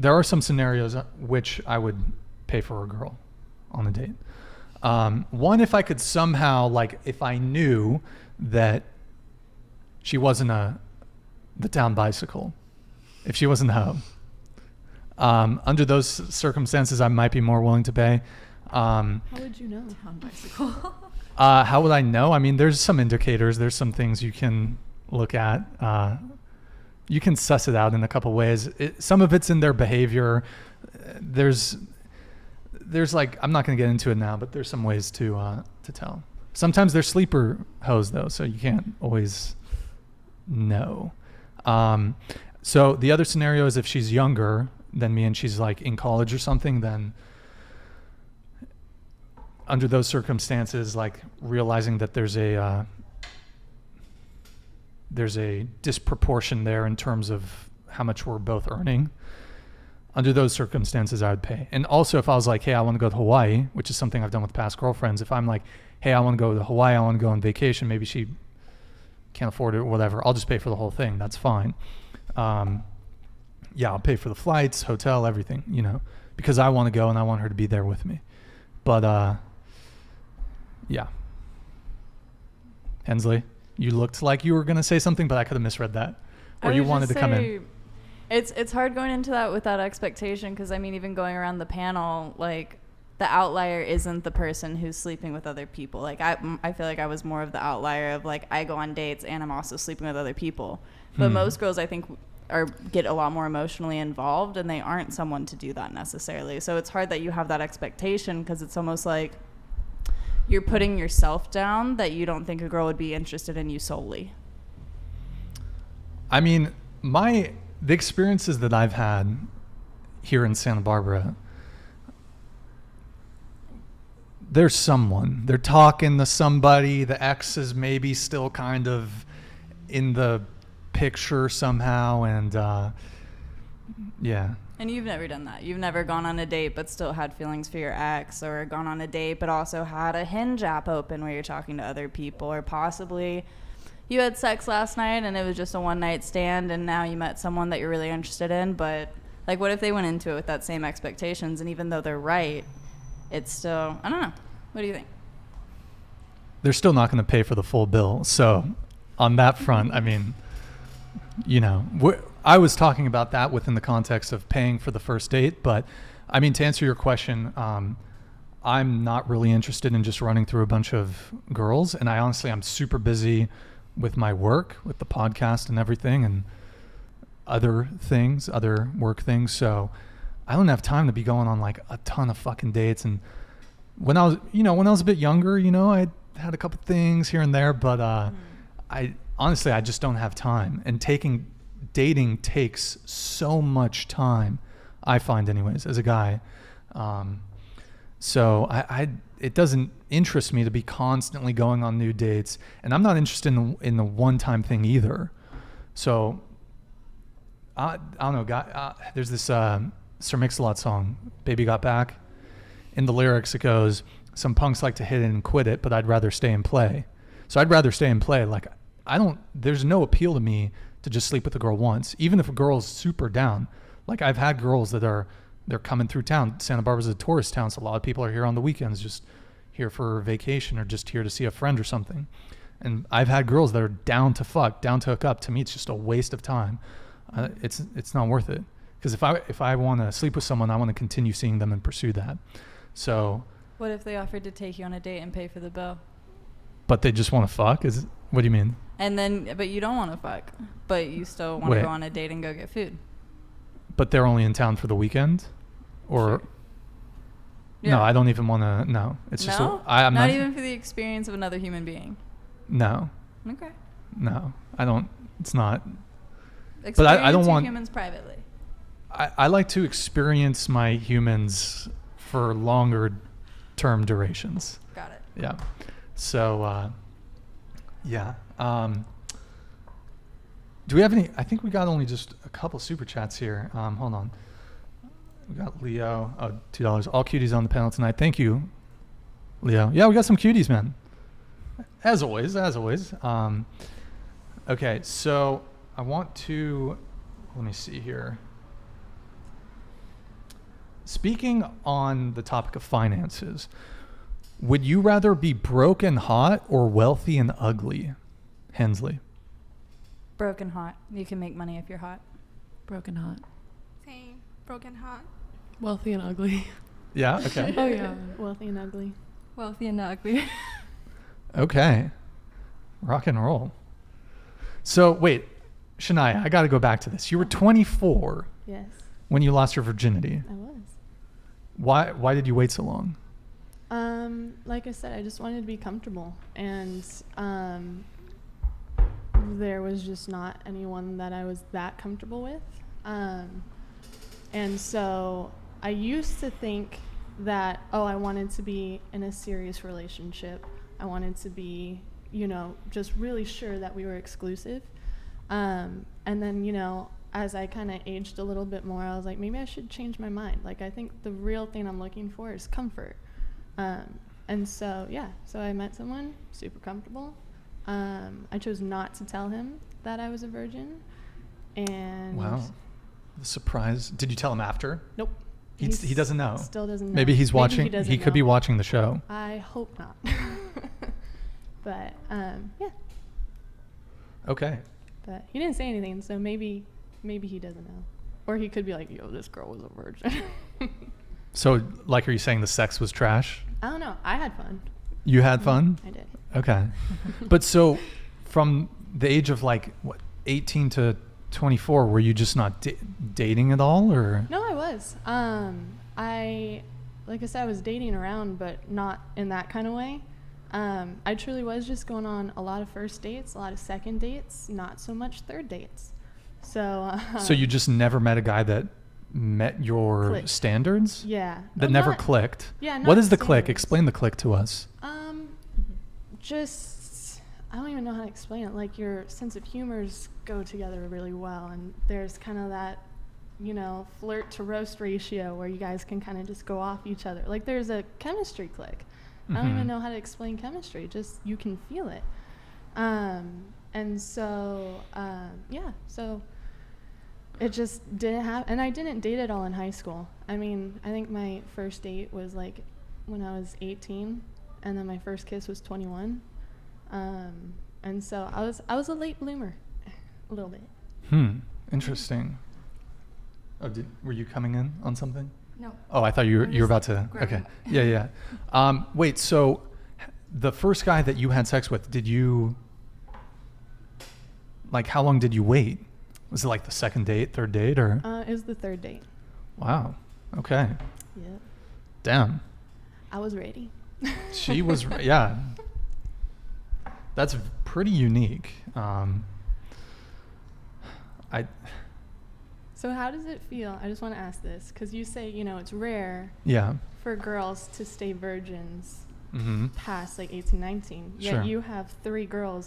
there are some scenarios which I would pay for a girl on a date. One, if I could somehow, like, if I knew that she wasn't the town bicycle, if she wasn't home. Under those circumstances, I might be more willing to pay. How would you know? Town bicycle. How would I know? I mean, there's some indicators. There's some things you can look at. You can suss it out in a couple ways. Some of it's in their behavior. There's like, I'm not going to get into it now, but there's some ways to tell. Sometimes they're sleeper hoes though, so you can't always know. So the other scenario is if she's younger than me and she's like in college or something, then under those circumstances, like realizing that there's a disproportion there in terms of how much we're both earning. Under those circumstances, I would pay. And also if I was like, hey, I want to go to Hawaii, which is something I've done with past girlfriends. If I'm like, hey, I want to go to Hawaii, I want to go on vacation, maybe she can't afford it or whatever, I'll just pay for the whole thing. That's fine. Yeah, I'll pay for the flights, hotel, everything, you know, because I want to go and I want her to be there with me. But, yeah. Hensley, you looked like you were going to say something, but I could have misread that. Or you wanted to come in. It's hard going into that with that expectation because, I mean, even going around the panel, like, the outlier isn't the person who's sleeping with other people. Like, I feel like I was more of the outlier of, like, I go on dates and I'm also sleeping with other people. But most girls, I think, get a lot more emotionally involved, and they aren't someone to do that necessarily. So it's hard that you have that expectation because it's almost like you're putting yourself down that you don't think a girl would be interested in you solely. I mean, the experiences that I've had here in Santa Barbara, there's someone. They're talking to somebody. The ex is maybe still kind of in the picture somehow, and yeah. And you've never done that. You've never gone on a date but still had feelings for your ex, or gone on a date but also had a Hinge app open where you're talking to other people, or possibly you had sex last night and it was just a one-night stand and now you met someone that you're really interested in. But, like, what if they went into it with that same expectations, and even though they're right, it's still, I don't know. What do you think? They're still not going to pay for the full bill. So on that front, I mean, you know, I was talking about that within the context of paying for the first date. But I mean, to answer your question, I'm not really interested in just running through a bunch of girls. And I'm super busy with my work, with the podcast and everything, and other work things. So I don't have time to be going on like a ton of fucking dates. And when I was a bit younger, you know, I had a couple things here and there, but I just don't have time. And dating takes so much time, I find anyways, as a guy. So it doesn't interest me to be constantly going on new dates, and I'm not interested in the one-time thing either. So I don't know, there's this Sir Mix-a-Lot song, Baby Got Back. In the lyrics it goes, some punks like to hit it and quit it, but I'd rather stay and play. So I'd rather stay and play. Like, there's no appeal to me to just sleep with a girl once, even if a girl's super down. Like, I've had girls that they're coming through town. Santa Barbara's a tourist town, so a lot of people are here on the weekends, just here for vacation or just here to see a friend or something. And I've had girls that are down to fuck, down to hook up. To me, it's just a waste of time. It's not worth it. Because if I want to sleep with someone, I want to continue seeing them and pursue that. So. What if they offered to take you on a date and pay for the bill? But they just want to fuck? What do you mean? But you don't want to fuck, but you still want to go on a date and go get food. But they're only in town for the weekend? Or sure. Yeah. No, I don't even want to. No, it's just. I'm not even for the experience of another human being. No. Okay. No, I don't. It's not. Experience but I don't want humans privately. I like to experience my humans for longer term durations. Got it. Yeah. So, yeah. Do we have any? I think we got only just a couple super chats here. Hold on. We got Leo. Oh, $2. All cuties on the panel tonight. Thank you, Leo. Yeah, we got some cuties, man. As always. Okay, so I want to. Let me see here. speaking on the topic of finances, would you rather be broke and hot or wealthy and ugly, Hensley? Broken hot. You can make money if you're hot. Broken hot. Same. Broken hot. Wealthy and ugly. Yeah. Okay. Oh yeah. Wealthy and ugly. Wealthy and ugly. Okay. Rock and roll. So wait, Shania, I got to go back to this. You were 24 Yes, when you lost your virginity. I was. Why did you wait so long? Like I said, I just wanted to be comfortable, and there was just not anyone that I was that comfortable with. And so I used to think that, I wanted to be in a serious relationship. I wanted to be, just really sure that we were exclusive. And then, as I kind of aged a little bit more, I was like, maybe I should change my mind. Like, I think the real thing I'm looking for is comfort. And so, so I met someone super comfortable. I chose not to tell him that I was a virgin. And Wow. The surprise. Did you tell him after? Nope. He doesn't know. Still doesn't know. Maybe he's watching. Maybe doesn't He could be know. watching the show. I hope not. But yeah. Okay. But he didn't say anything, so maybe he doesn't know, or he could be like, "Yo, this girl was a virgin." So, like, are you saying the sex was trash? I don't know. I had fun. You had fun? I did. Okay. But so, from the age of 18 to 24, were you just not dating at all, or? No, I was. Like I said, I was dating around, but not in that kind of way. I truly was just going on a lot of first dates, a lot of second dates, not so much third dates. So. So you just never met a guy that met your Clicked. standards? Yeah. That Well, never not- clicked? Yeah. What not is the click? standards. Explain the click to us. Just, I don't even know how to explain it. Like, your sense of humors go together really well, and there's kind of that, flirt to roast ratio where you guys can kind of just go off each other. Like, there's a chemistry click. I don't Mhm. even know how to explain chemistry. Just, you can feel it. And so, so it just didn't happen. And I didn't date at all in high school. I mean, I think my first date was when I was 18, and then my first kiss was 21. And so I was a late bloomer, a little bit. Interesting. Oh, were you coming in on something? No. Oh, I thought you were about to. grabbing Okay. Yeah. Wait. So, the first guy that you had sex with, did you? How long did you wait? Was it the second date, third date, or? It was the third date. Wow. Okay. Yeah. Damn. I was ready. She was. Yeah. That's pretty unique. So how does it feel? I just want to ask this, because you say, it's rare Yeah. for girls to stay virgins Mm-hmm. past 18, 19. Yet Sure. you have 3 girls